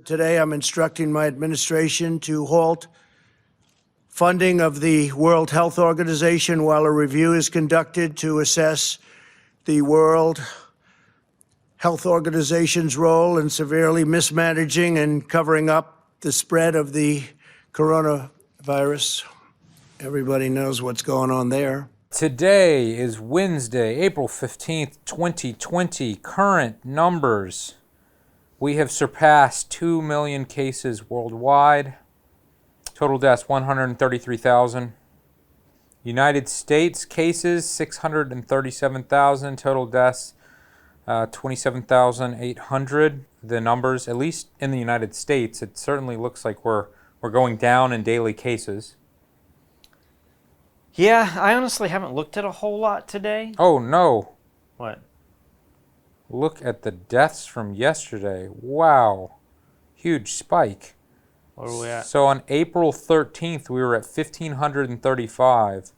Today, I'm instructing my administration to halt funding of the World Health Organization while a review is conducted to assess the World Health Organization's role in severely mismanaging and covering up the spread of the coronavirus. Everybody knows what's going on there. Today is Wednesday, April 15th, 2020. Current numbers. We have surpassed 2 million cases worldwide. Total deaths, 133,000. United States cases, 637,000. Total deaths, 27,800. The numbers, at least in the United States, it certainly looks like we're going down in daily cases. Yeah, I honestly haven't looked at a whole lot today. Oh, no. What? Look at the deaths from yesterday. Wow. Huge spike. Where are we at? So on April 13th, we were at 1,535.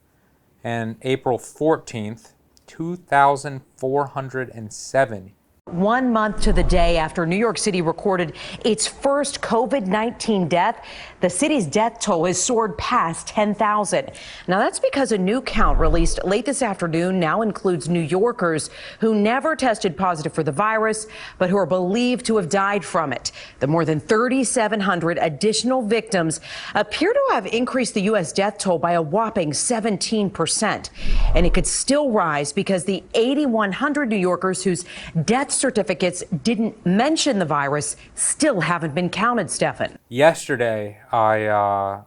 And April 14th, 2,407. 1 month to the day after New York City recorded its first COVID-19 death, the city's death toll has soared past 10,000. Now, that's because a new count released late this afternoon now includes New Yorkers who never tested positive for the virus, but who are believed to have died from it. The more than 3,700 additional victims appear to have increased the U.S. death toll by a whopping 17%. And it could still rise because the 8,100 New Yorkers whose death certificates didn't mention the virus still haven't been counted, Stefan. Yesterday, I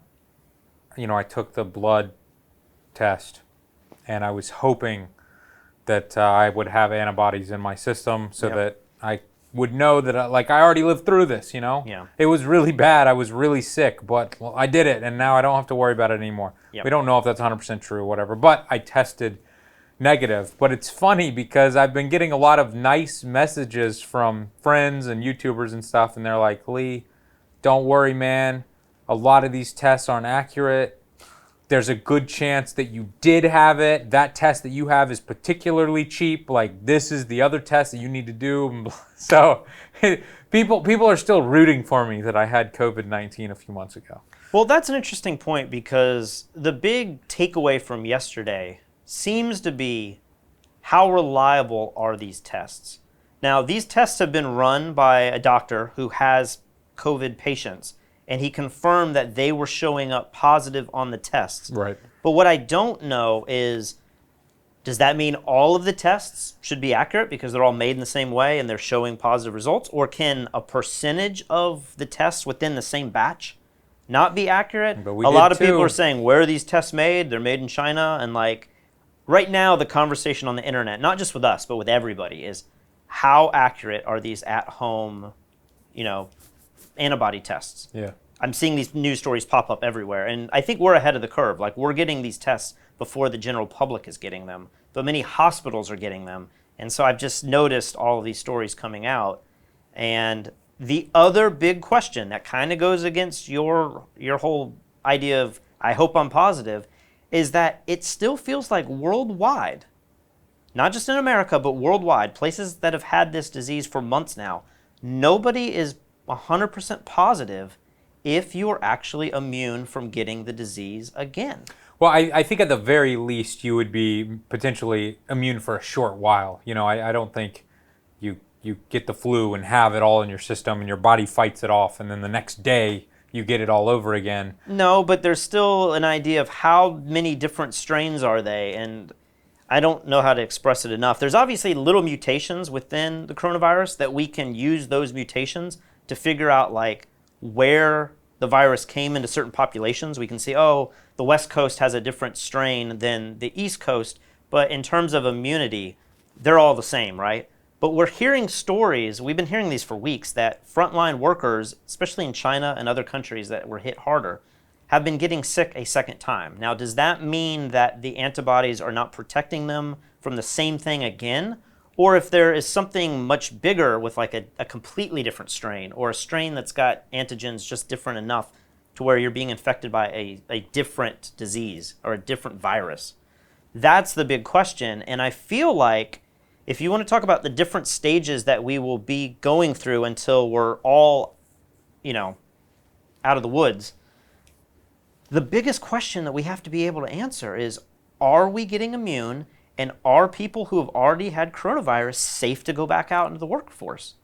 took the blood test, and I was hoping that I would have antibodies in my system so that I would know that I already lived through this, Yeah. It was really bad. I was really sick, but I did it, and now I don't have to worry about it anymore. Yep. We don't know if that's 100% true or whatever, but I tested negative. But it's funny because I've been getting a lot of nice messages from friends and YouTubers and stuff, and they're like, Lee, don't worry, man. A lot of these tests aren't accurate. There's a good chance that you did have it. That test that you have is particularly cheap. Like, this is the other test that you need to do. So people are still rooting for me that I had COVID-19 a few months ago. Well, that's an interesting point because the big takeaway from yesterday seems to be how reliable are these tests. Now, these tests have been run by a doctor who has COVID patients, and he confirmed that they were showing up positive on the tests. Right. But what I don't know is, does that mean all of the tests should be accurate because they're all made in the same way and they're showing positive results? Or can a percentage of the tests within the same batch not be accurate? But we a did lot of too. people are saying, where are these tests made? They're made in China. And right now, the conversation on the internet, not just with us, but with everybody, is how accurate are these at-home, antibody tests? Yeah. I'm seeing these news stories pop up everywhere, and I think we're ahead of the curve. We're getting these tests before the general public is getting them, but many hospitals are getting them. And so I've just noticed all of these stories coming out. And the other big question that kind of goes against your whole idea of, I hope I'm positive, is that it still feels like worldwide, not just in America, but worldwide, places that have had this disease for months now, nobody is 100% positive if you're actually immune from getting the disease again. Well, I think at the very least you would be potentially immune for a short while. I don't think you get the flu and have it all in your system and your body fights it off, and then the next day you get it all over again. No, but there's still an idea of how many different strains are they, and I don't know how to express it enough. There's obviously little mutations within the coronavirus that we can use those mutations to figure out where the virus came into certain populations. We can see, the West Coast has a different strain than the East Coast, but in terms of immunity, they're all the same, right? But we're hearing stories, we've been hearing these for weeks, that frontline workers, especially in China and other countries that were hit harder, have been getting sick a second time. Now, does that mean that the antibodies are not protecting them from the same thing again? Or if there is something much bigger with a completely different strain, or a strain that's got antigens just different enough to where you're being infected by a different disease or a different virus? That's the big question. And I feel like if you want to talk about the different stages that we will be going through until we're all out of the woods. The biggest question that we have to be able to answer is, are we getting immune, and are people who have already had coronavirus safe to go back out into the workforce?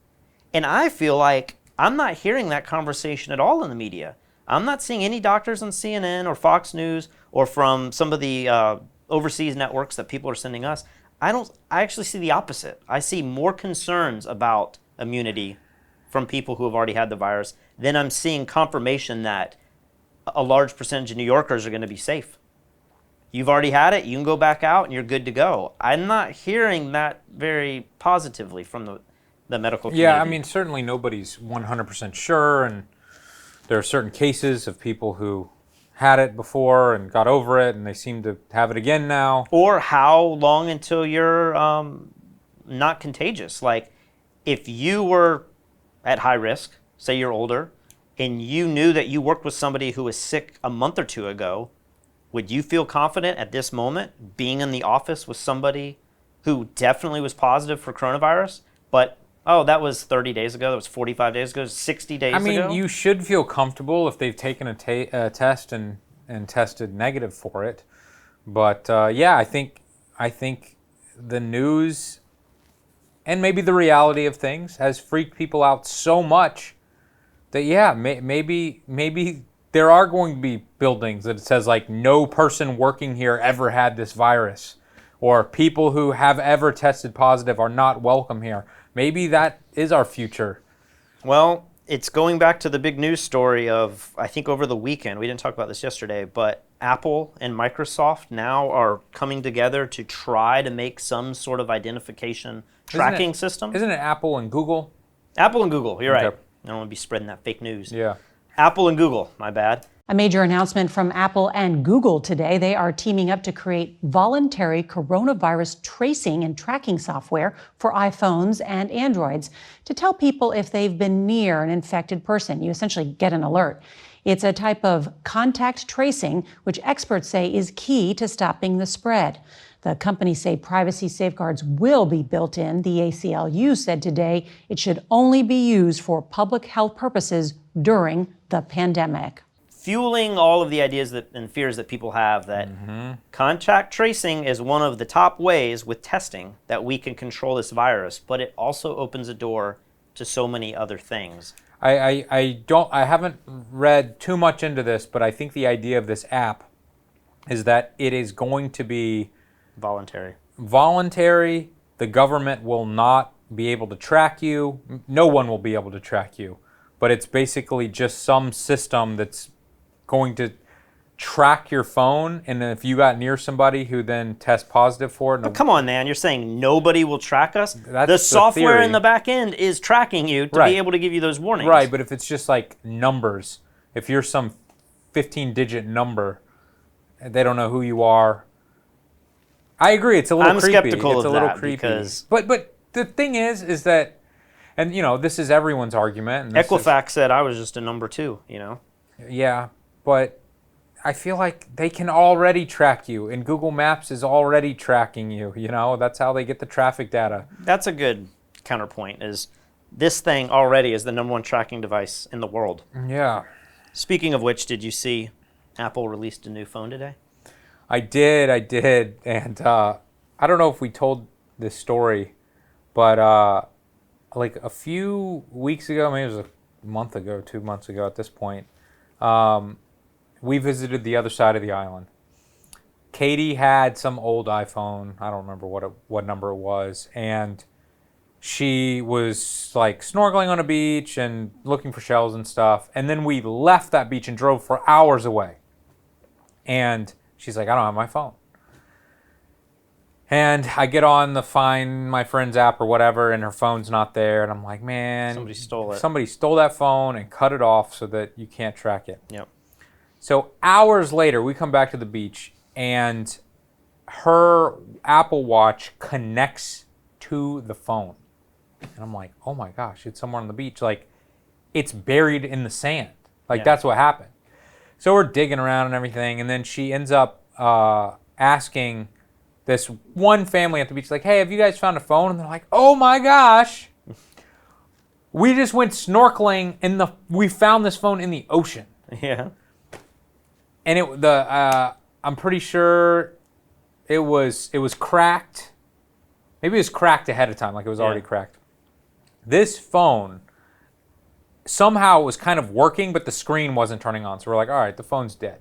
And I feel like I'm not hearing that conversation at all in the media. I'm not seeing any doctors on CNN or Fox News or from some of the overseas networks that people are sending us. I actually see the opposite. I see more concerns about immunity from people who have already had the virus than I'm seeing confirmation that a large percentage of New Yorkers are going to be safe. You've already had it, you can go back out and you're good to go. I'm not hearing that very positively from the medical community. Yeah, I mean, certainly nobody's 100% sure, and there are certain cases of people who had it before and got over it, and they seem to have it again now. Or how long until you're not contagious. Like, if you were at high risk, say you're older, and you knew that you worked with somebody who was sick a month or two ago, would you feel confident at this moment being in the office with somebody who definitely was positive for coronavirus, but, that was 30 days ago, that was 45 days ago, 60 days ago? I mean, you should feel comfortable if they've taken a test and tested negative for it. But, yeah, I think the news and maybe the reality of things has freaked people out so much that, yeah, maybe there are going to be buildings that it says, like, no person working here ever had this virus, or people who have ever tested positive are not welcome here. Maybe that is our future. Well, it's going back to the big news story of, I think over the weekend, we didn't talk about this yesterday, but Apple and Microsoft now are coming together to try to make some sort of identification tracking system. Isn't it Apple and Google? Apple and Google, you're Okay. right. I don't want to be spreading that fake news. Yeah. Apple and Google, my bad. A major announcement from Apple and Google today. They are teaming up to create voluntary coronavirus tracing and tracking software for iPhones and Androids to tell people if they've been near an infected person. You essentially get an alert. It's a type of contact tracing, which experts say is key to stopping the spread. The companies say privacy safeguards will be built in. The ACLU said today it should only be used for public health purposes during the pandemic. Fueling all of the ideas and fears that people have that contact tracing is one of the top ways with testing that we can control this virus, but it also opens a door to so many other things. I haven't read too much into this, but I think the idea of this app is that it is going to be voluntary. The government will not be able to track you. No one will be able to track you. But it's basically just some system that's going to track your phone, and then if you got near somebody who then tests positive for it. But come on, man, you're saying nobody will track us? That's the software theory. in the back end is tracking you to be able to give you those warnings. Right, but if it's just like numbers, if you're some 15-digit number, they don't know who you are. I agree, it's a little creepy. I'm skeptical it's of a little that creepy. because... But the thing is that, and this is everyone's argument. And Equifax said I was just a number 2, Yeah, but I feel like they can already track you, and Google Maps is already tracking you. That's how they get the traffic data. That's a good counterpoint, is this thing already is the number 1 tracking device in the world. Yeah. Speaking of which, did you see Apple released a new phone today? I did, and I don't know if we told this story, but like a few weeks ago, maybe it was a month ago, 2 months ago at this point, we visited the other side of the island. Katie had some old iPhone, I don't remember what number it was, and she was like snorkeling on a beach and looking for shells and stuff, and then we left that beach and drove for hours away. And she's like, I don't have my phone. And I get on the Find My Friends app or whatever, and her phone's not there. And I'm like, man. Somebody stole it. Somebody stole that phone and cut it off so that you can't track it. Yep. So hours later, we come back to the beach, and her Apple Watch connects to the phone. And I'm like, oh my gosh, it's somewhere on the beach. Like, it's buried in the sand. Like, that's what happened. So we're digging around and everything, and then she ends up asking this one family at the beach, like, hey, have you guys found a phone? And they're like, oh my gosh, We just went snorkeling we found this phone in the ocean. Yeah. And I'm pretty sure it was cracked. Maybe it was cracked ahead of time, like it was already cracked. This phone somehow was kind of working, but the screen wasn't turning on. So we're like, all right, the phone's dead.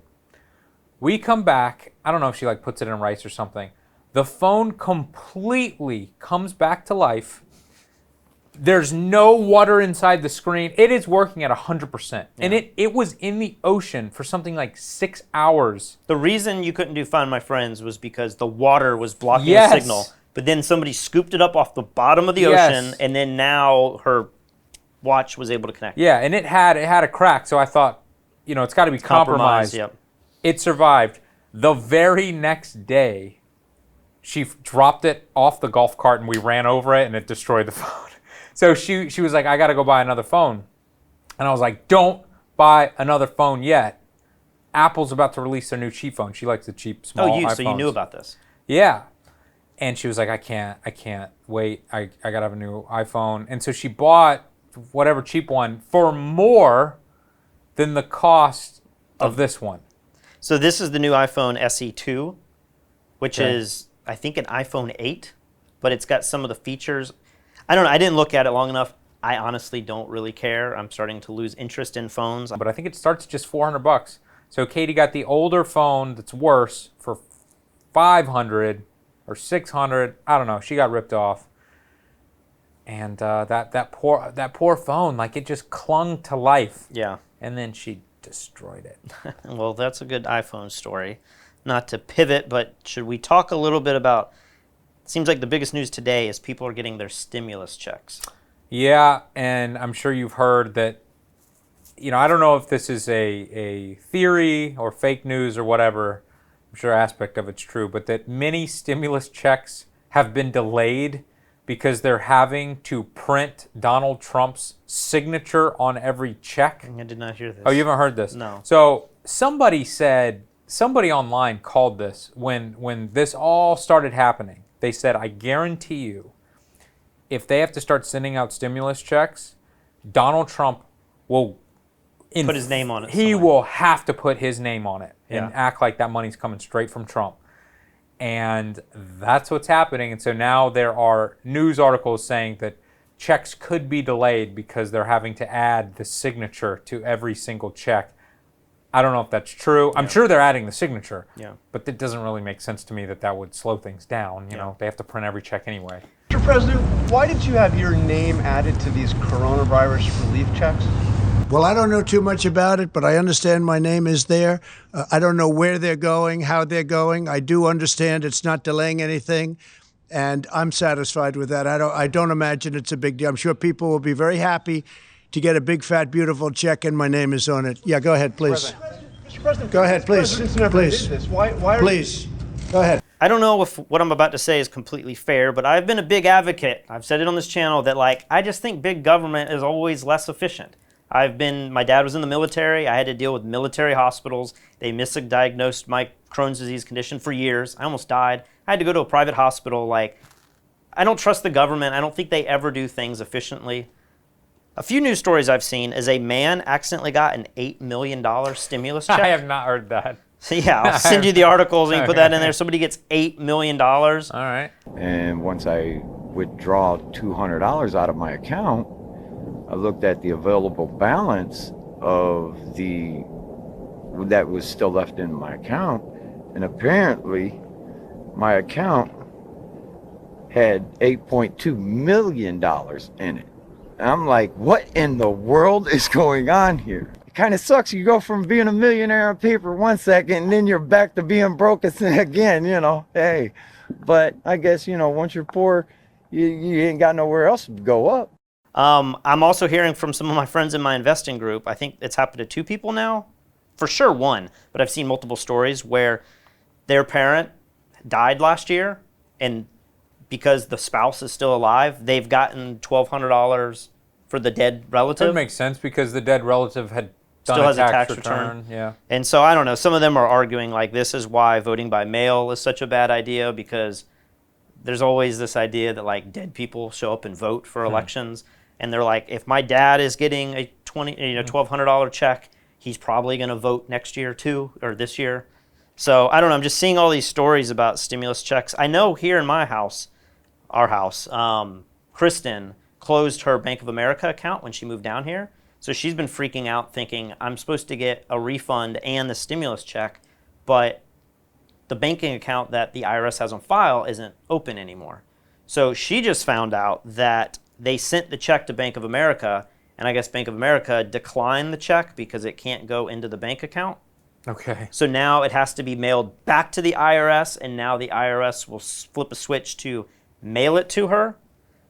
We come back. I don't know if she like puts it in rice or something. The phone completely comes back to life. There's no water inside the screen. It is working at 100%. And it was in the ocean for something like 6 hours. The reason you couldn't do Find My Friends was because the water was blocking the signal. But then somebody scooped it up off the bottom of the ocean, and then now her watch was able to connect. Yeah, and it had a crack, so I thought, it's got to be compromised. Yep. It survived. The very next day, she dropped it off the golf cart, and we ran over it, and it destroyed the phone. So she was like, I got to go buy another phone. And I was like, don't buy another phone yet. Apple's about to release their new cheap phone. She likes the cheap, small iPhones. So you knew about this. Yeah. And she was like, I can't wait. I got to have a new iPhone. And so she bought whatever cheap one for more than the cost of this one. So this is the new iPhone SE2, which is, I think, an iPhone 8, but it's got some of the features. I don't know. I didn't look at it long enough. I honestly don't really care. I'm starting to lose interest in phones. But I think it starts at just $400. So Katie got the older phone that's worse for $500 or $600. I don't know. She got ripped off. And that poor phone, like it just clung to life. Yeah. And then she destroyed it. Well, that's a good iPhone story. Not to pivot, but should we talk a little bit about? It seems like the biggest news today is people are getting their stimulus checks. Yeah, and I'm sure you've heard that, I don't know if this is a theory or fake news or whatever. I'm sure aspect of it's true, but that many stimulus checks have been delayed because they're having to print Donald Trump's signature on every check. I did not hear this. Oh, you haven't heard this? No. So somebody online called this when this all started happening. They said, I guarantee you, if they have to start sending out stimulus checks, Donald Trump will put his name on it. He will have to put his name on it and Yeah. act like that money's coming straight from Trump. And that's what's happening. And so now there are news articles saying that checks could be delayed because they're having to add the signature to every single check. I don't know if that's true. I'm sure they're adding the signature. Yeah. But it doesn't really make sense to me that would slow things down. You know, they have to print every check anyway. Mr. President, why did you have your name added to these coronavirus relief checks? Well, I don't know too much about it, but I understand my name is there. I don't know where they're going, how they're going. I do understand it's not delaying anything, and I'm satisfied with that. I don't imagine it's a big deal. I'm sure people will be very happy to get a big, fat, beautiful check, and my name is on it. Yeah, go ahead, please. Mr. President, Go ahead, please. Presidents never Please. did this. Why are Please, go ahead. I don't know if what I'm about to say is completely fair, but I've been a big advocate. I've said it on this channel that I just think big government is always less efficient. My dad was in the military. I had to deal with military hospitals. They misdiagnosed my Crohn's disease condition for years. I almost died. I had to go to a private hospital. I don't trust the government. I don't think they ever do things efficiently. A few news stories I've seen is a man accidentally got an $8 million stimulus check. I have not heard that. So yeah, I'll send you the articles and you put that in there. Somebody gets $8 million. All right. And once I withdraw $200 out of my account, I looked at the available balance of that was still left in my account, and apparently my account had $8.2 million in it. And I'm like, what in the world is going on here? It kind of sucks. You go from being a millionaire on paper 1 second, and then you're back to being broke again, hey. But I guess, once you're poor, you ain't got nowhere else to go up. I'm also hearing from some of my friends in my investing group. I think it's happened to 2 people now. For sure 1, but I've seen multiple stories where their parent died last year, and because the spouse is still alive, they've gotten $1,200 for the dead relative. That makes sense because the dead relative had done Still has a tax tax return. Yeah. And so I don't know. Some of them are arguing this is why voting by mail is such a bad idea, because there's always this idea that dead people show up and vote for elections. And they're like, if my dad is getting a $1,200 check, he's probably going to vote next year too, or this year. So I don't know. I'm just seeing all these stories about stimulus checks. I know here in my house, our house, Kristen closed her Bank of America account when she moved down here. So she's been freaking out thinking, I'm supposed to get a refund and the stimulus check, but the banking account that the IRS has on file isn't open anymore. So she just found out that they sent the check to Bank of America, and I guess Bank of America declined the check because it can't go into the bank account. Okay. So now it has to be mailed back to the IRS, and now the IRS will flip a switch to mail it to her.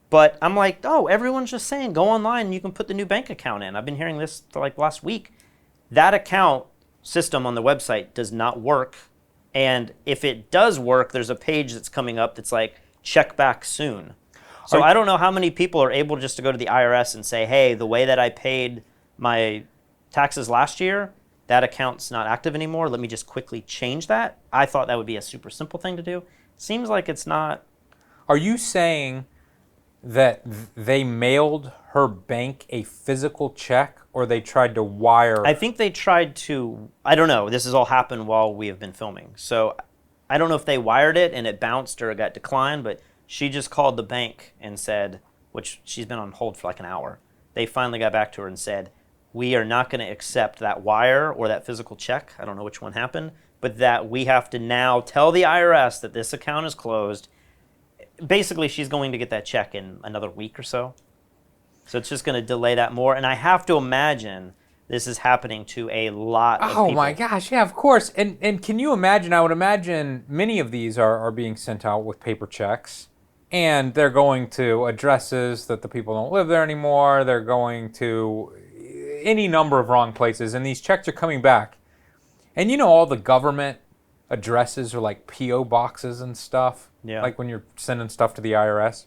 But I'm like, oh, everyone's just saying go online and you can put the new bank account in. I've been hearing this for like last week. That account system on the website does not work. And if it does work, there's a page that's coming up that's like, check back soon. So I don't know how many people are able just to go to the IRS and say, hey, the way that I paid my taxes last year, that account's not active anymore. Let me just quickly change that. I thought that would be a super simple thing to do. Seems like it's not. Are you saying that they mailed her bank a physical check, or they tried to wire? I think they tried to, I don't know. This has all happened while we have been filming. So I don't know if they wired it and it bounced or it got declined, but she just called the bank and said, which she's been on hold for like an hour. They finally got back to her and said, we are not going to accept that wire or that physical check. I don't know which one happened, but that we have to now tell the IRS that this account is closed. Basically, she's going to get that check in another week or so. So it's just going to delay that more. And I have to imagine this is happening to a lot of people. Oh my gosh, yeah, of course. And can you imagine, I would imagine many of these are being sent out with paper checks. And they're going to addresses that the people don't live there anymore. They're going to any number of wrong places. And these checks are coming back. And you know all the government addresses are like P.O. boxes and stuff. Yeah. Like when you're sending stuff to the IRS.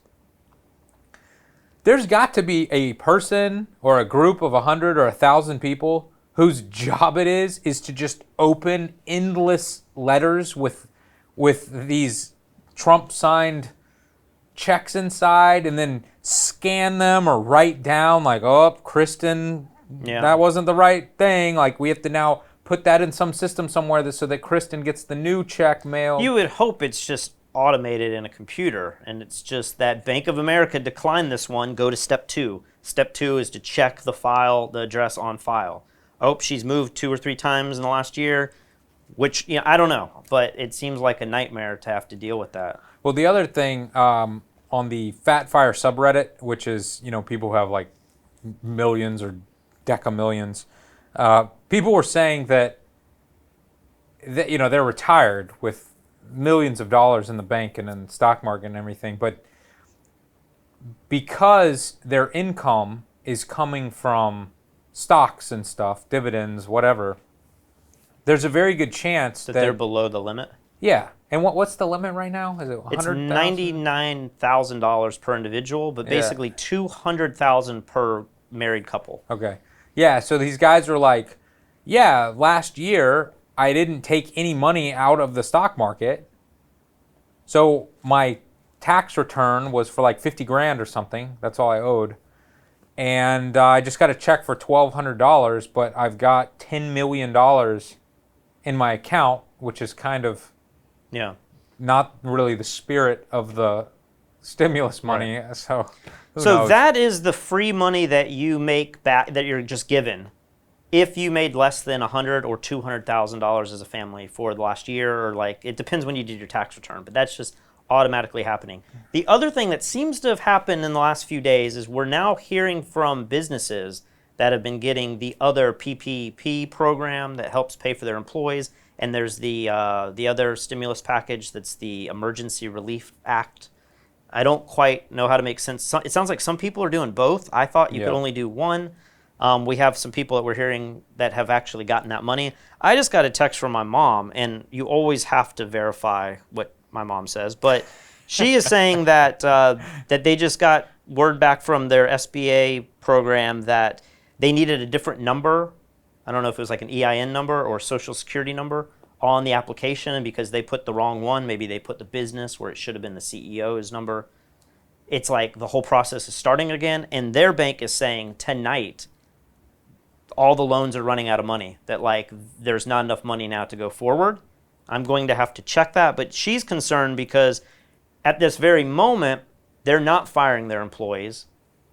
There's got to be a person or a group of 100 or 1,000 people whose job it is to just open endless letters with these Trump-signed checks inside and then scan them or write down like, oh, Kristen, that wasn't the right thing. Like we have to now put that in some system somewhere so that Kristen gets the new check mailed. You would hope it's just automated in a computer, and it's just that Bank of America declined this one, go to step 2. Step 2 is to check the file, the address on file. Oh, she's moved 2 or 3 times in the last year, which, I don't know, but it seems like a nightmare to have to deal with that. Well, the other thing on the Fat Fire subreddit, which is, people who have like millions or decamillions, people were saying that they're retired with millions of dollars in the bank and in the stock market and everything, but because their income is coming from stocks and stuff, dividends, whatever, there's a very good chance that they're below the limit. Yeah. And what's the limit right now? Is it $100,000? It's $99,000 per individual, but basically $200,000 per married couple. Okay. Yeah, so these guys are like, yeah, last year I didn't take any money out of the stock market. So my tax return was for like 50 grand or something. That's all I owed. And I just got a check for $1,200, but I've got $10 million in my account, which is kind of not really the spirit of the stimulus money. Right. So that is the free money that you make back, that you're just given. If you made less than $100,000 or $200,000 as a family for the last year, or like, it depends when you did your tax return, but that's just automatically happening. The other thing that seems to have happened in the last few days is we're now hearing from businesses that have been getting the other PPP program that helps pay for their employees, and there's the other stimulus package that's the Emergency Relief Act. I don't quite know how to make sense. It sounds like some people are doing both. I thought you could only do one. We have some people that we're hearing that have actually gotten that money. I just got a text from my mom, and you always have to verify what my mom says, but she is saying that that they just got word back from their SBA program that they needed a different number. I don't know if it was like an EIN number or social security number on the application, and because they put the wrong one, maybe they put the business where it should have been the CEO's number. it's like the whole process is starting again, and their bank is saying tonight all the loans are running out of money, that like there's not enough money now to go forward. I'm going to have to check that, but she's concerned because at this very moment they're not firing their employees,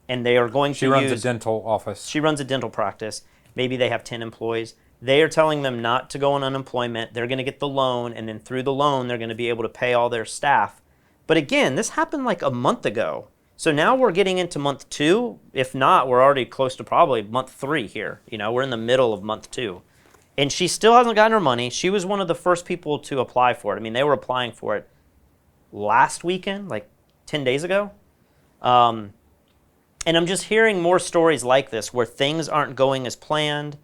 and they are going to She runs a dental office. She runs a dental practice. Maybe they have 10 employees. They are telling them not to go on unemployment. They're going to get the loan, and then through the loan they're going to be able to pay all their staff. But again, this happened like a month ago. So now we're getting into month 2. If not, we're already close to probably month 3 here. You know, we're in the middle of month 2. And she still hasn't gotten her money. She was one of the first people to apply for it. I mean, they were applying for it last weekend, like 10 days ago. And I'm just hearing more stories like this where things aren't going as planned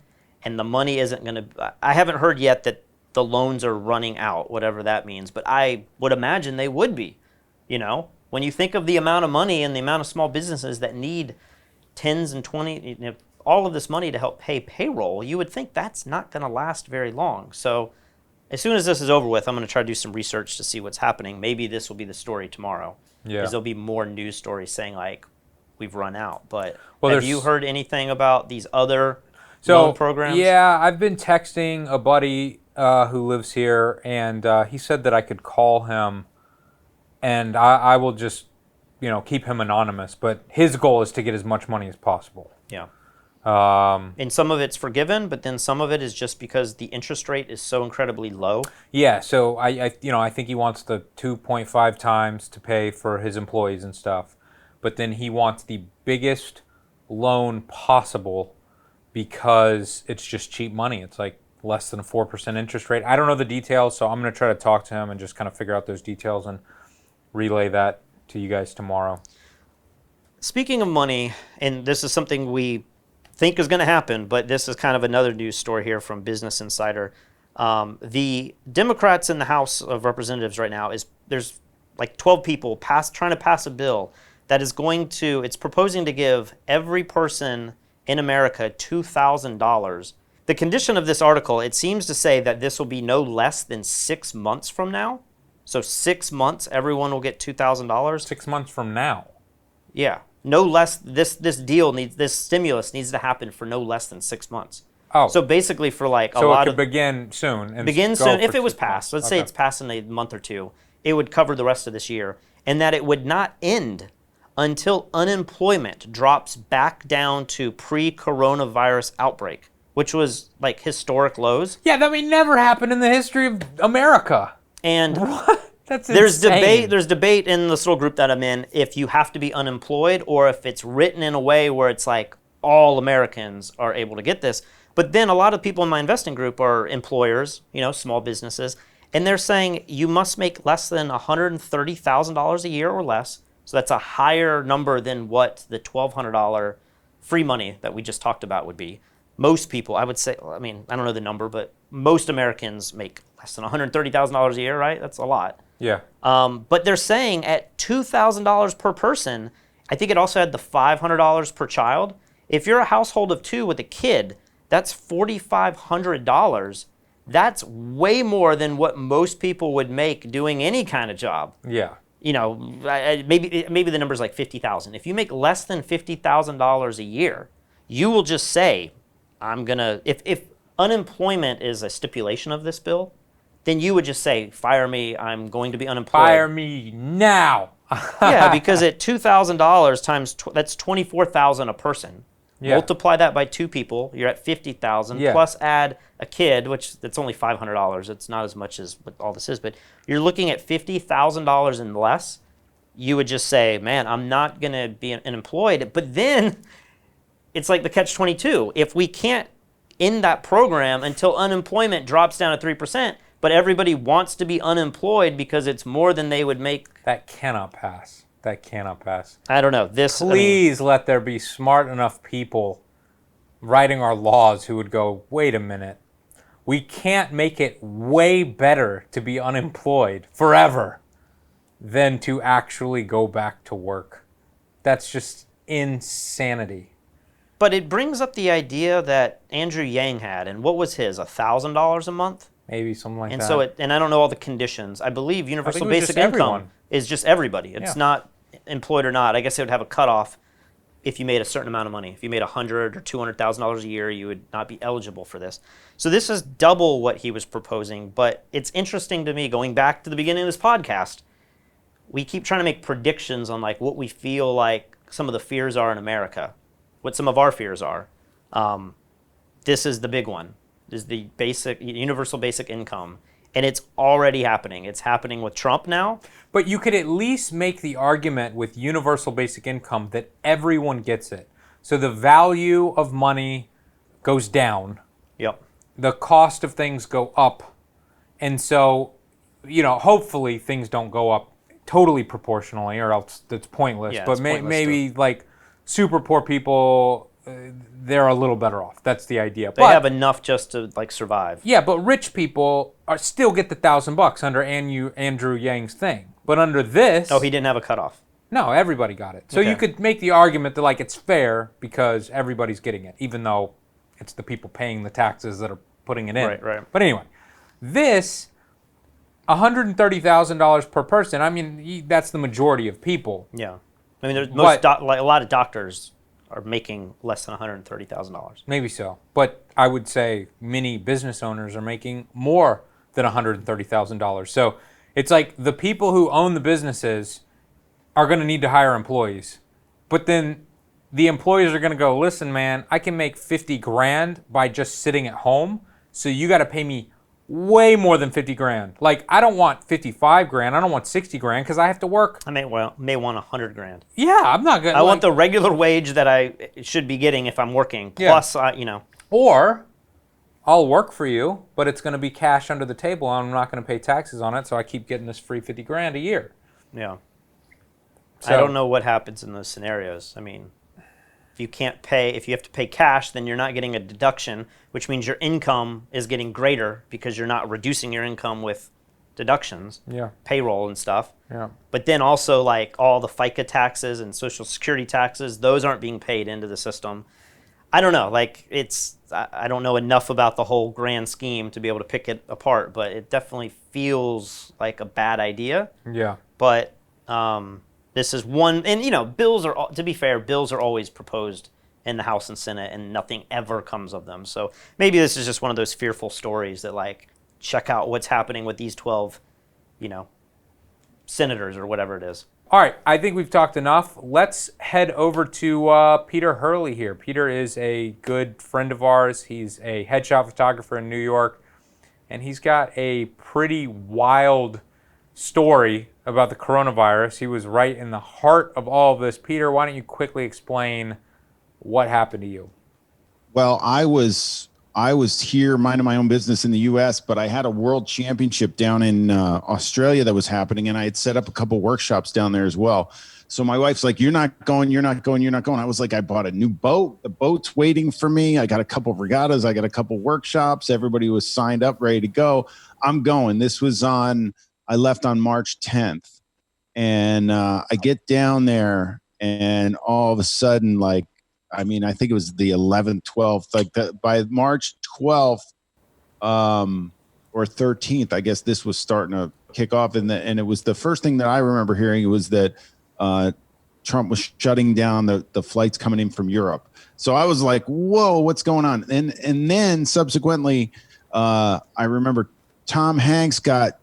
and the money isn't going to... I haven't heard yet that the loans are running out, whatever that means. But I would imagine they would be, you know? When you think of the amount of money and the amount of small businesses that need tens and 20, you know, all of this money to help pay payroll, you would think that's not going to last very long. So as soon as this is over with, I'm going to try to do some research to see what's happening. Maybe this will be the story tomorrow. Yeah. Because there'll be more news stories saying, like, we've run out. But Well, have you heard anything about these other loan programs? Yeah, I've been texting a buddy who lives here, and he said that I could call him, and I will just, you know, keep him anonymous. But his goal is to get as much money as possible. Yeah. And some of it's forgiven, but then some of it is just because the interest rate is so incredibly low. Yeah, so I think he wants the 2.5 times to pay for his employees and stuff, but then he wants the biggest loan possible because it's just cheap money. It's like less than a 4% interest rate. I don't know the details, so I'm going to try to talk to him and just kind of figure out those details and relay that to you guys tomorrow. Speaking of money, and this is something we think is going to happen, but this is kind of another news story here from Business Insider. The Democrats in the House of Representatives right now, there's like 12 people trying to pass a bill that is it's proposing to give every person in America $2,000. The condition of this article, it seems to say that this will be no less than 6 months from now. So 6 months, everyone will get $2,000. 6 months from now. Yeah. No less, this stimulus needs to happen for no less than 6 months. Oh. So basically for like So it could begin soon. And begin go soon, for if it was 6 passed. months. Let's say Okay. it's passed in a month or two. It would cover the rest of this year. And that it would not end until unemployment drops back down to pre-coronavirus outbreak, which was like historic lows. Yeah, that may never happen in the history of America. And That's there's insane. There's debate in this little group that I'm in if you have to be unemployed or if it's written in a way where it's like all Americans are able to get this. But then a lot of people in my investing group are employers, you know, small businesses, and they're saying you must make less than $130,000 a year or less. So that's a higher number than what the $1,200 free money that we just talked about would be. Most people, I would say, I mean, I don't know the number, but most Americans make less than $130,000 a year, right? That's a lot. Yeah. But they're saying at $2,000 per person, I think it also had the $500 per child. If you're a household of 2 with a kid, that's $4,500. That's way more than what most people would make doing any kind of job. Yeah. You know, maybe the number's like $50,000. If you make less than $50,000 a year, you will just say, I'm gonna. If unemployment is a stipulation of this bill, then you would just say, fire me, I'm going to be unemployed. Fire me now. Yeah, because at $2,000 times, that's $24,000 a person. Yeah. Multiply that by 2 people, you're at $50,000, Yeah. plus add a kid, which that's only $500. It's not as much as what all this is, but you're looking at $50,000 and less. You would just say, man, I'm not going to be unemployed. But then it's like the catch-22. If we can't end that program until unemployment drops down to 3%, but everybody wants to be unemployed because it's more than they would make. That cannot pass. That cannot pass. I don't know. Please let there be smart enough people writing our laws who would go, wait a minute. We can't make it way better to be unemployed forever than to actually go back to work. That's just insanity. But it brings up the idea that Andrew Yang had, and what was his, $1,000 a month? Maybe something like and that. So and I don't know all the conditions. I believe universal it was basic just income everyone. is just everybody. It's Yeah. not employed or not, I guess it would have a cutoff if you made a certain amount of money. If you made $100,000 or $200,000 a year, you would not be eligible for this. So this is double what he was proposing. But it's interesting to me, going back to the beginning of this podcast, we keep trying to make predictions on like what we feel like some of the fears are in America, what some of our fears are. This is the big one, is the universal basic income. And it's already happening. It's happening with Trump now. But you could at least make the argument with universal basic income that everyone gets it. So the value of money goes down. Yep. The cost of things go up. And so, hopefully things don't go up totally proportionally, or else it's pointless. Yeah, but it's pointless maybe like super poor people, they're a little better off. That's the idea. They have enough just to like survive. Yeah, but rich people still get the $1,000 under Andrew Yang's thing. But under this, Oh, he didn't have a cutoff. no, everybody got it. So Okay. you could make the argument that like it's fair because everybody's getting it, even though it's the people paying the taxes that are putting it in. Right. But anyway, this $130,000 per person. I mean, that's the majority of people. Yeah. I mean, there's But- like a lot of doctors are making less than $130,000. Maybe so. But I would say many business owners are making more than $130,000. So it's like the people who own the businesses are going to need to hire employees. But then the employees are going to go, listen, man, I can make 50 grand by just sitting at home. So you got to pay me way more than 50 grand. Like, I don't want 55 grand. I don't want 60 grand because I have to work. I may want $100 grand. Yeah, I'm not going to. I want the regular wage that I should be getting if I'm working. Yeah. Plus, Or I'll work for you, but it's going to be cash under the table and I'm not going to pay taxes on it, so I keep getting this free 50 grand a year. yeah. So, I don't know what happens in those scenarios. I mean, if you have to pay cash, then you're not getting a deduction, which means your income is getting greater because you're not reducing your income with deductions, Yeah. payroll and stuff. Yeah. But then also like all the FICA taxes and Social Security taxes, those aren't being paid into the system. I don't know. Like I don't know enough about the whole grand scheme to be able to pick it apart, but it definitely feels like a bad idea. Yeah. But this is one, and bills are, to be fair, bills are always proposed in the House and Senate, and nothing ever comes of them. So maybe this is just one of those fearful stories that like check out what's happening with these 12, senators or whatever it is. All right, I think we've talked enough. Let's head over to Peter Hurley here. Peter is a good friend of ours. He's a headshot photographer in New York, and he's got a pretty wild story about the coronavirus. He was right in the heart of all of this. Peter, why don't you quickly explain what happened to you? Well, I was here minding my own business in the U.S., but I had a world championship down in Australia that was happening, and I had set up a couple workshops down there as well. So my wife's like, you're not going. I was like, I bought a new boat. The boat's waiting for me. I got a couple of regattas. I got a couple of workshops. Everybody was signed up, ready to go. I'm going. I left on March 10th, and I get down there, and all of a sudden, I think it was the 11th, 12th, by March 12th or 13th, I guess this was starting to kick off. And it was the first thing that I remember hearing was that Trump was shutting down the flights coming in from Europe. So I was like, whoa, what's going on? And then subsequently, I remember Tom Hanks got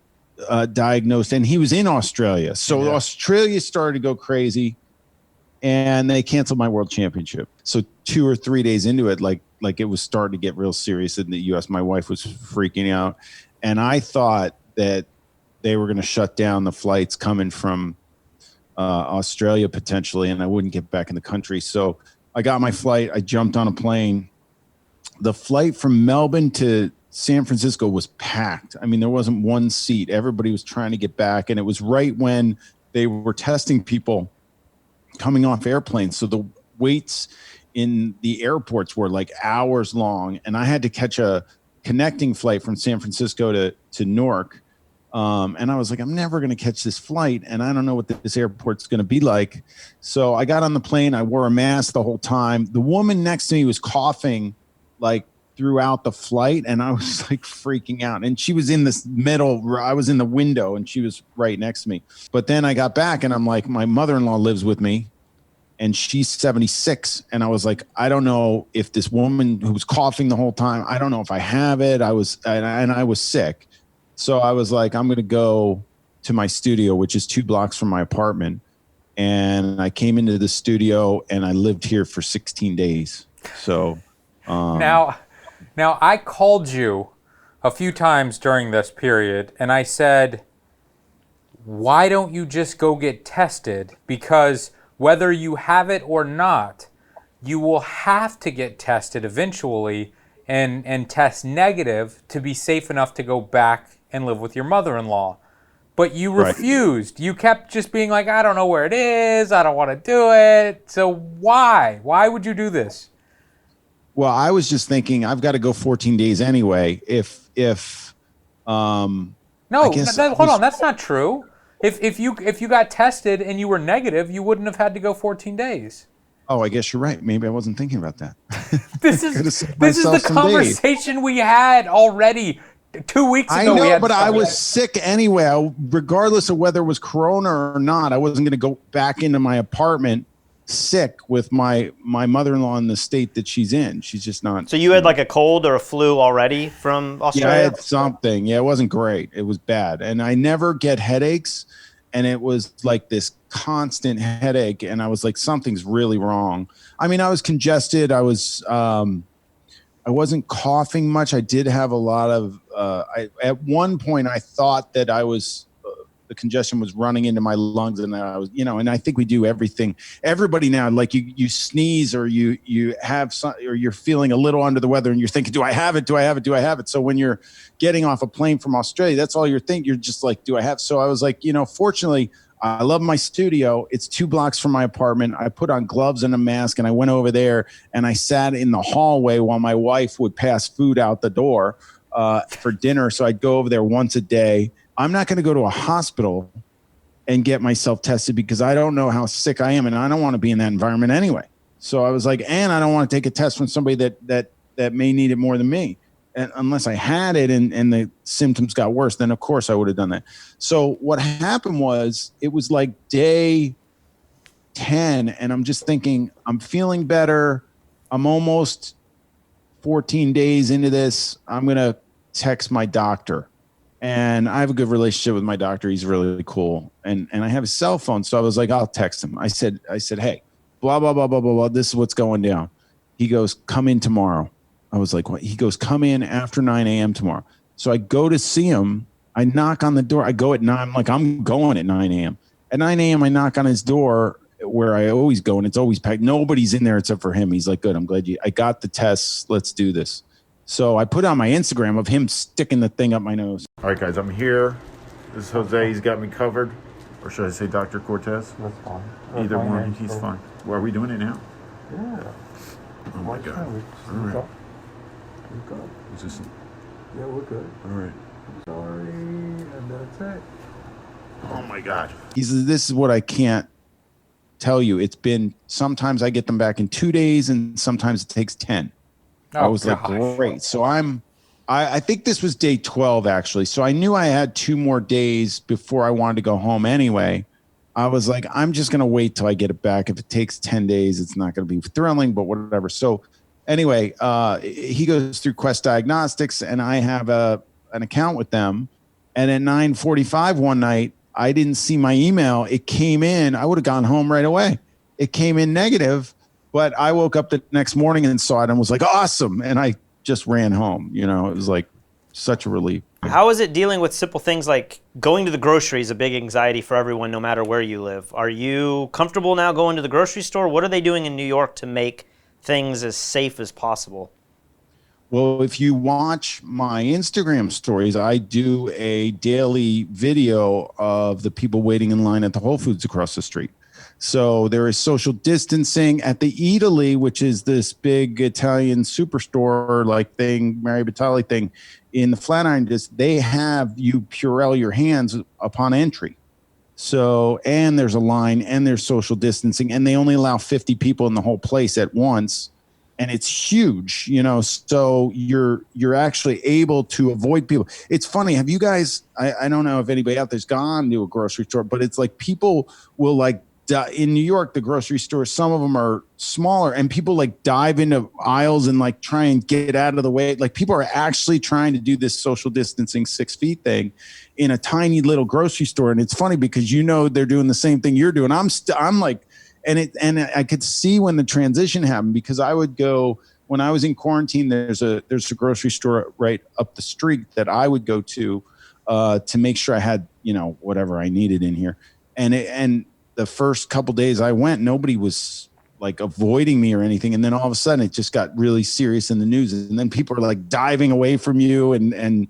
diagnosed, and he was in Australia. So Yeah. Australia started to go crazy, and they canceled my world championship. So 2 or 3 days into it, like it was starting to get real serious in the U.S. My wife was freaking out, and I thought that they were going to shut down the flights coming from Australia potentially, and I wouldn't get back in the country. So I got my flight. I jumped on a plane. The flight from Melbourne to San Francisco was packed. I mean, there wasn't one seat. Everybody was trying to get back, and it was right when they were testing people coming off airplanes. So the waits in the airports were like hours long, and I had to catch a connecting flight from San Francisco to Newark. And I was like, I'm never going to catch this flight, and I don't know what this airport's going to be like. So I got on the plane. I wore a mask the whole time. The woman next to me was coughing like throughout the flight, and I was like freaking out. And she was in this middle, I was in the window and she was right next to me. But then I got back and I'm like, my mother-in-law lives with me and she's 76. And I was like, I don't know if this woman who was coughing the whole time, I don't know if I have it. I was sick. So I was like, I'm going to go to my studio, which is 2 blocks from my apartment. And I came into the studio and I lived here for 16 days. So now I called you a few times during this period and I said, why don't you just go get tested? Because whether you have it or not, you will have to get tested eventually and test negative to be safe enough to go back and live with your mother-in-law. But you refused. Right. You kept just being like, I don't know where it is. I don't want to do it. So why? Why would you do this? Well, I was just thinking I've got to go 14 days anyway. Hold on, that's not true. If you got tested and you were negative, you wouldn't have had to go 14 days. Oh, I guess you're right. Maybe I wasn't thinking about that. This is the conversation we had already 2 weeks ago. I know, but I was sick anyway. Regardless of whether it was corona or not, I wasn't going to go back into my apartment sick with my mother-in-law in the state that she's in. She's just not. So you had like a cold or a flu already from Australia? Yeah, I had something. Yeah, it wasn't great. It was bad. And I never get headaches. And it was like this constant headache. And I was like, something's really wrong. I mean, I was congested. I wasn't coughing much. I did have a lot of, at one point I thought that the congestion was running into my lungs and I was, and I think we do everything. Everybody now, like you sneeze or you have some, or you're feeling a little under the weather and you're thinking, do I have it? Do I have it? Do I have it? So when you're getting off a plane from Australia, that's all you're thinking. You're just like, do I have? So I was like, fortunately, I love my studio. It's 2 blocks from my apartment. I put on gloves and a mask and I went over there and I sat in the hallway while my wife would pass food out the door for dinner. So I'd go over there once a day. I'm not going to go to a hospital and get myself tested because I don't know how sick I am and I don't want to be in that environment anyway. So I was like, and I don't want to take a test from somebody that may need it more than me. And unless I had it and the symptoms got worse, then of course I would have done that. So what happened was it was like day 10 and I'm just thinking, I'm feeling better. I'm almost 14 days into this. I'm going to text my doctor. And I have a good relationship with my doctor. He's really cool. And I have a cell phone. So I was like, I'll text him. I said, hey, blah, blah, blah, blah, blah, blah. This is what's going down. He goes, come in tomorrow. I was like, what? He goes, come in after 9 a.m. tomorrow. So I go to see him. I knock on the door. I go at 9. I'm like, I'm going at 9 a.m. At 9 a.m., I knock on his door where I always go, and it's always packed. Nobody's in there except for him. He's like, good. I'm glad I got the tests. Let's do this. So I put on my Instagram of him sticking the thing up my nose. All right, guys, I'm here. This is Jose. He's got me covered. Or should I say Dr. Cortez? That's fine. Either one. He's fine. Well, are we doing it now? Yeah. Oh, my God. All right. We're good. Is this? Yeah, we're good. All right. I'm sorry, and that's it. Oh, my God. This is what I can't tell you. It's been, sometimes I get them back in 2 days, and sometimes it takes 10. I was like, great. So I think this was day 12, actually. So I knew I had 2 more days before I wanted to go home anyway. I was like, I'm just going to wait till I get it back. If it takes 10 days, it's not going to be thrilling, but whatever. So anyway, he goes through Quest Diagnostics and I have an account with them. And at 9:45 one night, I didn't see my email. It came in. I would have gone home right away. It came in negative. But I woke up the next morning and saw it and was like, awesome. And I just ran home. It was like such a relief. How is it dealing with simple things like going to the grocery is a big anxiety for everyone, no matter where you live. Are you comfortable now going to the grocery store? What are they doing in New York to make things as safe as possible? Well, if you watch my Instagram stories, I do a daily video of the people waiting in line at the Whole Foods across the street. So there is social distancing at the Italy, which is this big Italian superstore like thing, Mary Batali thing in the Flatiron District. They have you Purell your hands upon entry. So, and there's a line and there's social distancing and they only allow 50 people in the whole place at once. and it's huge, so you're actually able to avoid people. It's funny. Have you guys, I don't know if anybody out there's gone to a grocery store, but it's like people will like in New York, the grocery stores, some of them are smaller, and people like dive into aisles and like try and get out of the way. Like people are actually trying to do this social distancing 6 feet thing in a tiny little grocery store. And it's funny because they're doing the same thing you're doing. I'm like, and I could see when the transition happened, because I would go when I was in quarantine. There's a grocery store right up the street that I would go to make sure I had whatever I needed in here. And the first couple days I went, nobody was like avoiding me or anything, and then all of a sudden it just got really serious in the news, and then people are like diving away from you, and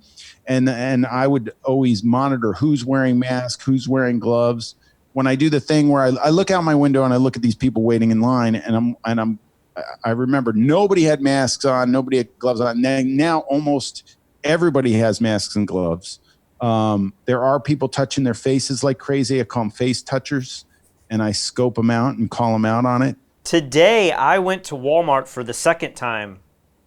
I would always monitor who's wearing masks, who's wearing gloves. When I do the thing where I look out my window and I look at these people waiting in line, and I remember nobody had masks on, nobody had gloves on. Now almost everybody has masks and gloves. There are people touching their faces like crazy. I call them face touchers, and I scope them out and call them out on it. Today, I went to Walmart for the second time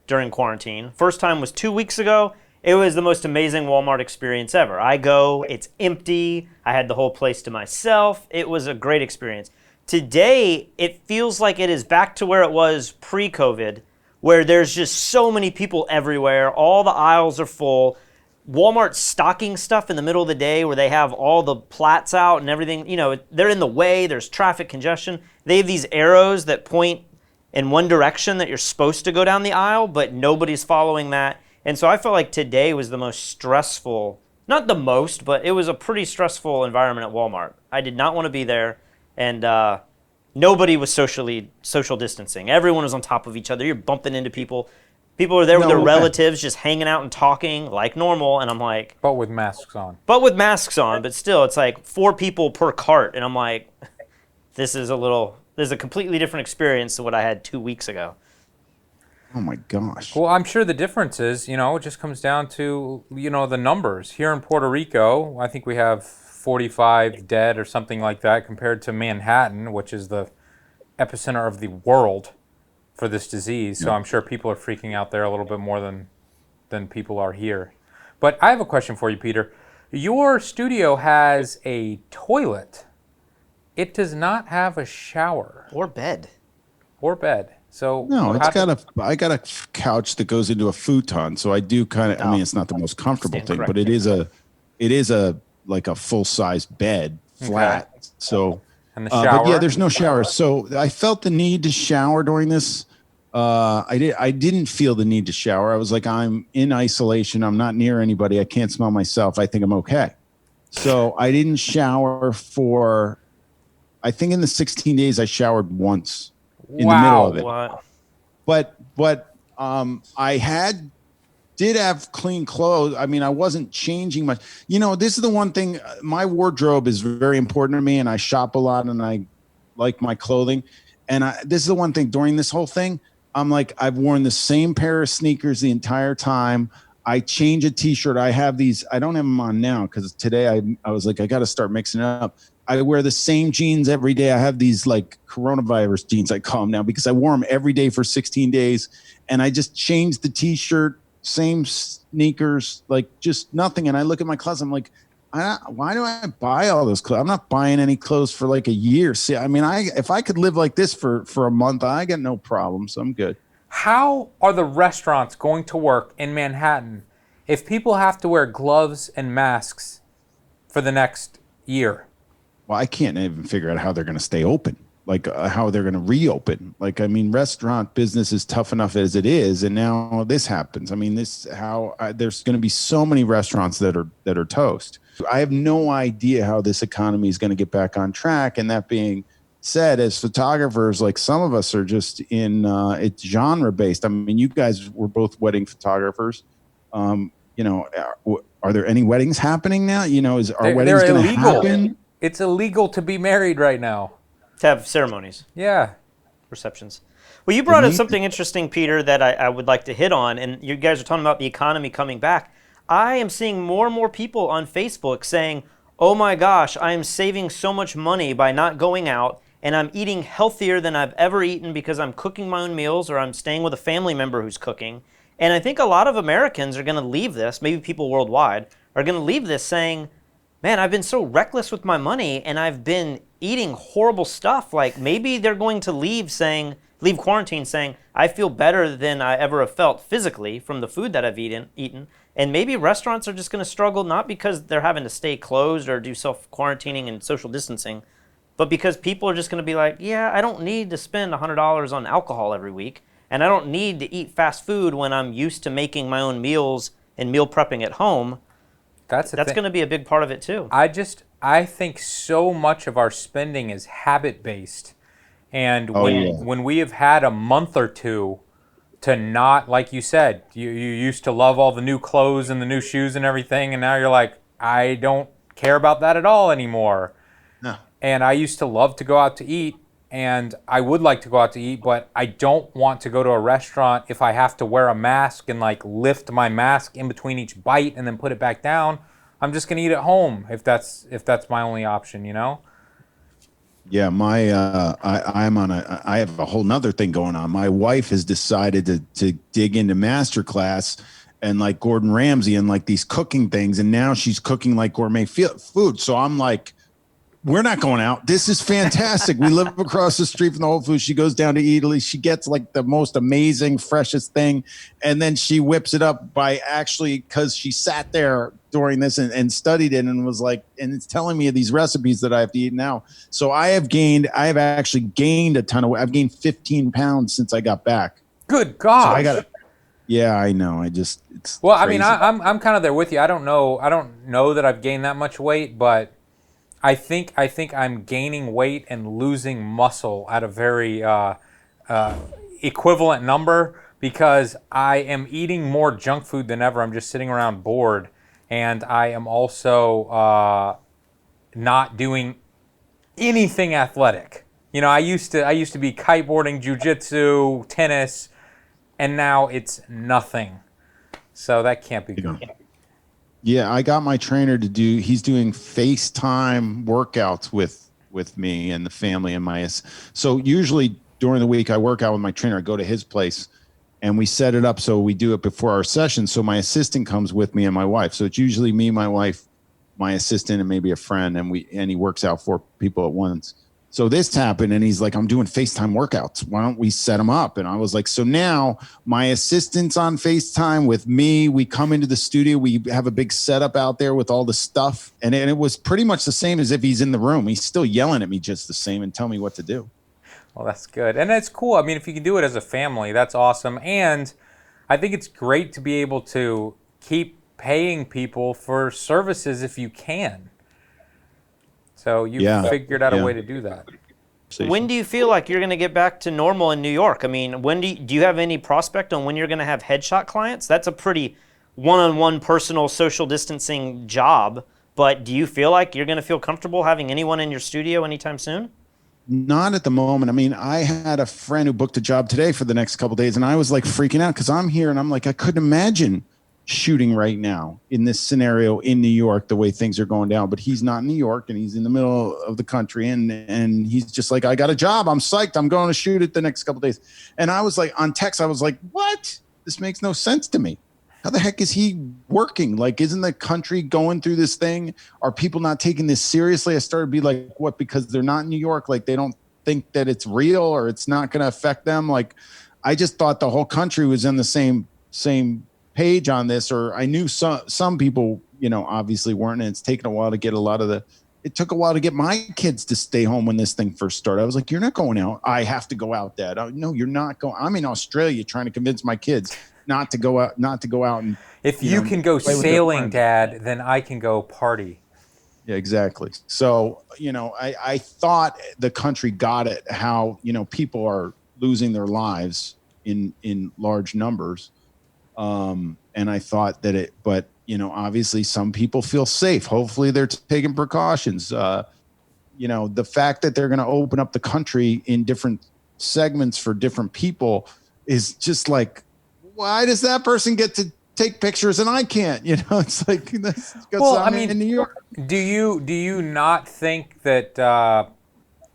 during quarantine. First time was 2 weeks ago. It was the most amazing Walmart experience ever. I go, it's empty. I had the whole place to myself. It was a great experience. Today, it feels like it is back to where it was pre-COVID, where there's just so many people everywhere. All the aisles are full. Walmart's stocking stuff in the middle of the day where they have all the plats out and everything. They're in the way. There's traffic congestion. They have these arrows that point in one direction that you're supposed to go down the aisle, but nobody's following that. And so I felt like today was the most stressful, not the most, but it was a pretty stressful environment at Walmart. I did not want to be there, and nobody was social distancing. Everyone was on top of each other. You're bumping into people. People are there with their relatives just hanging out and talking like normal, and I'm like... But with masks on. But still, it's like 4 people per cart, and I'm like, this is a completely different experience than what I had 2 weeks ago. Oh my gosh. Well, I'm sure the difference is, it just comes down to, the numbers. Here in Puerto Rico, I think we have 45 dead or something like that, compared to Manhattan, which is the epicenter of the world for this disease. So I'm sure people are freaking out there a little bit more than people are here. But I have a question for you, Peter. Your studio has a toilet. It does not have a shower. Or bed. So no, I got a couch that goes into a futon. So I do kind of, I mean, it's not the most comfortable thing, but it is a like a full-size bed, flat. Okay. So, and the shower? But yeah, there's no shower. So I felt the need to shower during this. I didn't feel the need to shower. I was like, I'm in isolation. I'm not near anybody. I can't smell myself. I think I'm okay. So I didn't shower for, I think in the 16 days I showered once in the middle of it. Wow. But I did have clean clothes. I mean, I wasn't changing much. This is the one thing. My wardrobe is very important to me, and I shop a lot, and I like my clothing. And this is the one thing during this whole thing. I'm like, I've worn the same pair of sneakers the entire time. I change a t-shirt. I have these. I don't have them on now because today I was like, I got to start mixing it up. I wear the same jeans every day. I have these like coronavirus jeans, I call them now, because I wore them every day for 16 days. And I just changed the t-shirt, same sneakers, like just nothing. And I look at my closet, I'm like, why do I buy all those clothes? I'm not buying any clothes for like a year. See, I mean, if I could live like this for a month, I got no problems. I'm good. How are the restaurants going to work in Manhattan if people have to wear gloves and masks for the next year? Well, I can't even figure out how they're going to stay open, like how they're going to reopen. Like, I mean, restaurant business is tough enough as it is, and now this happens. I mean, there's going to be so many restaurants that are toast. I have no idea how this economy is going to get back on track. And that being said, as photographers, like some of us are just in it's genre based. I mean, you guys were both wedding photographers. Are there any weddings happening now? Are weddings going to happen? It's illegal to be married right now. To have ceremonies. Yeah. Receptions. Well, you brought up something interesting, Peter, that I would like to hit on. And you guys are talking about the economy coming back. I am seeing more and more people on Facebook saying, oh my gosh, I am saving so much money by not going out and I'm eating healthier than I've ever eaten because I'm cooking my own meals or I'm staying with a family member who's cooking. And I think a lot of Americans are going to leave this, maybe people worldwide, are going to leave this saying, man, I've been so reckless with my money and I've been eating horrible stuff. Like maybe they're going to leave quarantine saying, I feel better than I ever have felt physically from the food that I've eaten. And maybe restaurants are just going to struggle, not because they're having to stay closed or do self-quarantining and social distancing, but because people are just going to be like, yeah, I don't need to spend $100 on alcohol every week, and I don't need to eat fast food when I'm used to making my own meals and meal prepping at home. That's going to be a big part of it too. I think so much of our spending is habit-based. And when we have had a month or two to not, like you said, you used to love all the new clothes and the new shoes and everything, and now you're like, I don't care about that at all anymore. No. And I used to love to go out to eat, and I would like to go out to eat, but I don't want to go to a restaurant if I have to wear a mask and like lift my mask in between each bite and then put it back down. I'm just gonna eat at home if that's my only option, you know? Yeah, I have a whole nother thing going on. My wife has decided to dig into masterclass and like Gordon Ramsay and like these cooking things, and now she's cooking like gourmet food. So I'm like, we're not going out. This is fantastic. We live across the street from the Whole Foods. She goes down to Italy. She gets like the most amazing, freshest thing. And then she whips it up by actually, because she sat there during this and studied it and was like, and it's telling me these recipes that I have to eat now. So I have actually gained a ton of weight. I've gained 15 pounds since I got back. Good God. So yeah, I know. It's well, crazy. I mean, I'm kind of there with you. I don't know that I've gained that much weight, but I think I'm gaining weight and losing muscle at a very equivalent number because I am eating more junk food than ever. I'm just sitting around bored, and I am also not doing anything athletic. You know, I used to be kiteboarding, jiu-jitsu, tennis, and now it's nothing. So that can't be good. Yeah, I got my trainer he's doing FaceTime workouts with me and the family and so usually during the week I work out with my trainer. I go to his place and we set it up so we do it before our session. So my assistant comes with me and my wife. So it's usually me, my wife, my assistant, and maybe a friend, and he works out 4 people at once. So this happened and he's like, I'm doing FaceTime workouts. Why don't we set them up? And I was like, so now my assistant's on FaceTime with me. We come into the studio. We have a big setup out there with all the stuff. And it was pretty much the same as if he's in the room. He's still yelling at me just the same and telling me what to do. Well, that's good. And it's cool. I mean, if you can do it as a family, that's awesome. And I think it's great to be able to keep paying people for services if you can. So you've figured out a way to do that. When do you feel like you're going to get back to normal in New York? I mean, when do you have any prospect on when you're going to have headshot clients? That's a pretty one-on-one personal social distancing job. But do you feel like you're going to feel comfortable having anyone in your studio anytime soon? Not at the moment. I mean, I had a friend who booked a job today for the next couple of days, and I was like freaking out because I'm here and I'm like, I couldn't imagine shooting right now in this scenario in New York, the way things are going down. But he's not in New York and he's in the middle of the country, and he's just like, I got a job. I'm psyched. I'm going to shoot it the next couple of days. And I was like, on text, I was like, what? This makes no sense to me. How the heck is he working? Like, isn't the country going through this thing? Are people not taking this seriously? I started to be like, what? Because they're not in New York. Like, they don't think that it's real or it's not going to affect them. Like, I just thought the whole country was in the same page on this, or I knew some people, you know, obviously weren't, and it's taken a while to get it took a while to get my kids to stay home when this thing first started. I was like, you're not going out. I have to go out, Dad. No, you're not going. I'm in Australia trying to convince my kids not to go out and if you can go sailing, Dad, then I can go party. Yeah, exactly. So, you know, I thought the country got it, how, you know, people are losing their lives in large numbers. And I thought that but you know, obviously some people feel safe. Hopefully they're taking precautions. You know, the fact that they're going to open up the country in different segments for different people is just like, why does that person get to take pictures and I can't? You know, it's like, well, I mean, in New York. Do you not think that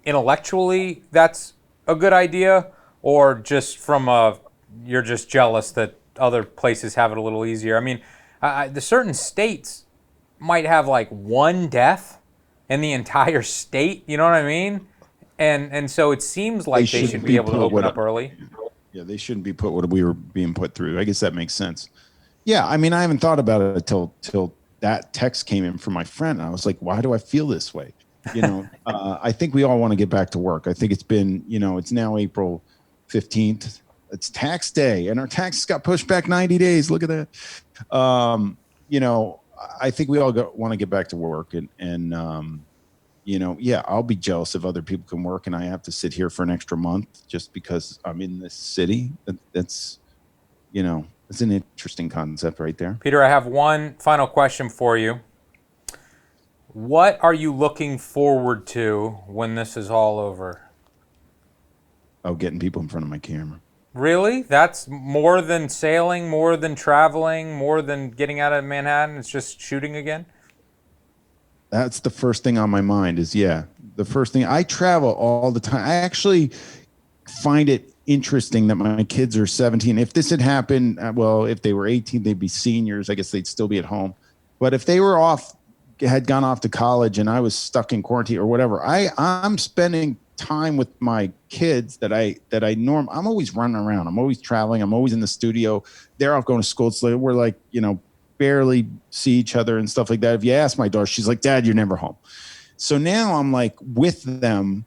intellectually that's a good idea, or just from you're just jealous that other places have it a little easier? I mean, the certain states might have like one death in the entire state. You know what I mean? And so it seems like they should be able to open up early. Yeah, they shouldn't be put what we were being put through. I guess that makes sense. Yeah, I mean, I haven't thought about it till that text came in from my friend. And I was like, why do I feel this way? You know, I think we all want to get back to work. I think it's been, it's now April 15th. It's tax day, and our taxes got pushed back 90 days. Look at that. I think we all want to get back to work, and I'll be jealous if other people can work and I have to sit here for an extra month just because I'm in this city. That's it's an interesting concept right there. Peter, I have one final question for you. What are you looking forward to when this is all over? Oh, getting people in front of my camera. Really? That's more than sailing, more than traveling, more than getting out of Manhattan? It's just shooting again? That's the first thing on my mind is, the first thing. I travel all the time. I actually find it interesting that my kids are 17. If this had happened, if they were 18, they'd be seniors. I guess they'd still be at home. But if they were had gone off to college and I was stuck in quarantine or whatever, I'm spending time with my kids I'm always running around. I'm always traveling. I'm always in the studio. They're off going to school. So we're like, barely see each other and stuff like that. If you ask my daughter, she's like, Dad, you're never home. So now I'm like with them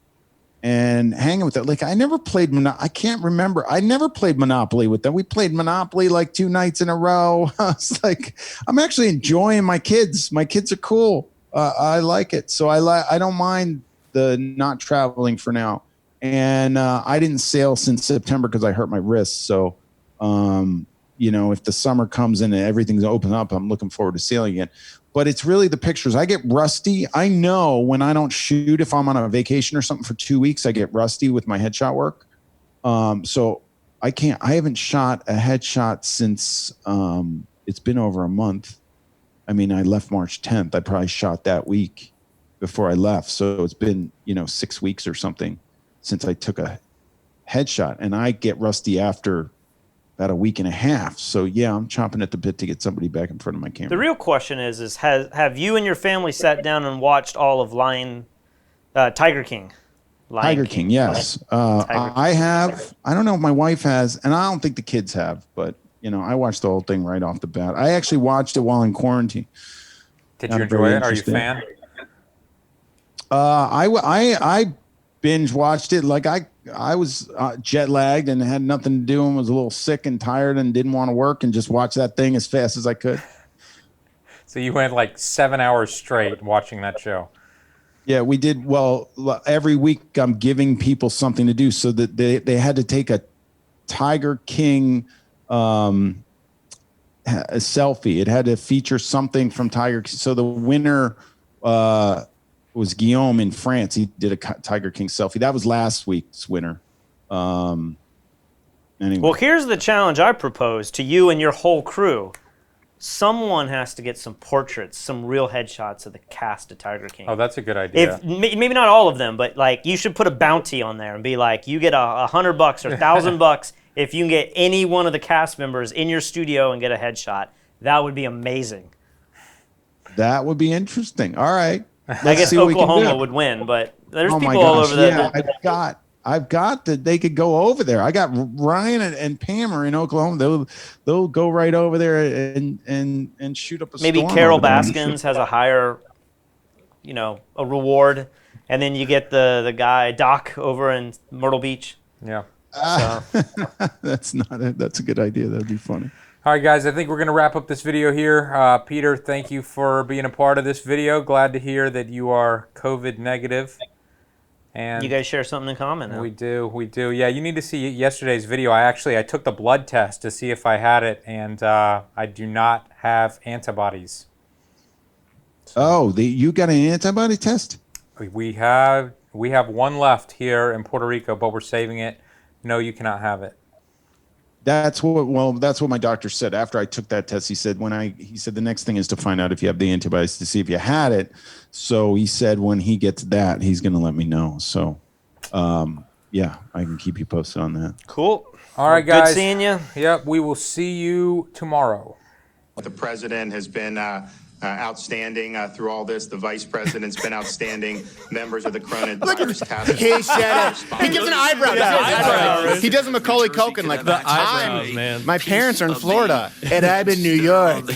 and hanging with them. Like I never played I can't remember. I never played Monopoly with them. We played Monopoly like 2 nights in a row. I was like, I'm actually enjoying my kids. My kids are cool. I like it. So I don't mind the not traveling for now. And I didn't sail since September because I hurt my wrist. So, if the summer comes in and everything's open up, I'm looking forward to sailing again. But it's really the pictures. I get rusty. I know when I don't shoot, if I'm on a vacation or something for 2 weeks, I get rusty with my headshot work. So I haven't shot a headshot since it's been over a month. I mean, I left March 10th. I probably shot that week before I left. So it's been, 6 weeks or something since I took a headshot, and I get rusty after about a week and a half. So yeah, I'm chomping at the bit to get somebody back in front of my camera. The real question is have you and your family sat down and watched all of Tiger King? Tiger King, yes. I have. I don't know if my wife has, and I don't think the kids have, but I watched the whole thing right off the bat. I actually watched it while in quarantine. Did you enjoy it? Are you a fan? I binge watched it. Like I was jet lagged and had nothing to do and was a little sick and tired and didn't want to work and just watched that thing as fast as I could. So you went like 7 hours straight watching that show. Yeah, we did. Well, every week I'm giving people something to do, so that they had to take a Tiger King a selfie. It had to feature something from Tiger. So the winner was Guillaume in France. He did a Tiger King selfie. That was last week's winner. Anyway. Well, here's the challenge I propose to you and your whole crew. Someone has to get some portraits, some real headshots of the cast of Tiger King. Oh, that's a good idea. Maybe not all of them, but like you should put a bounty on there and be like, you get $100 or $1,000 if you can get any one of the cast members in your studio and get a headshot. That would be amazing. That would be interesting. All right. I guess Oklahoma would win, but there's people all over the. Yeah, I've got that. They could go over there. I got Ryan and Pam are in Oklahoma. They'll go right over there and shoot up a storm. Maybe Carol Baskins has a higher, a reward, and then you get the guy Doc over in Myrtle Beach. Yeah. That's a good idea. That'd be funny. All right, guys, I think we're going to wrap up this video here. Peter, thank you for being a part of this video. Glad to hear that you are COVID negative. And you guys share something in common. Huh? We do. Yeah, you need to see yesterday's video. I took the blood test to see if I had it, and I do not have antibodies. So, you got an antibody test? We have one left here in Puerto Rico, but we're saving it. No, you cannot have it. That's what my doctor said after I took that test. He said the next thing is to find out if you have the antibodies to see if you had it. So he said when he gets that, he's going to let me know. So yeah, I can keep you posted on that. Cool. All right, guys. Good seeing you. Yep, we will see you tomorrow. The president has been outstanding through all this. The vice president's been outstanding. Members of the coronavirus task force. He said it. He gives an eyebrow. He does a Macaulay Culkin like the eyebrows, man. My parents are in Florida. And I'm in New York.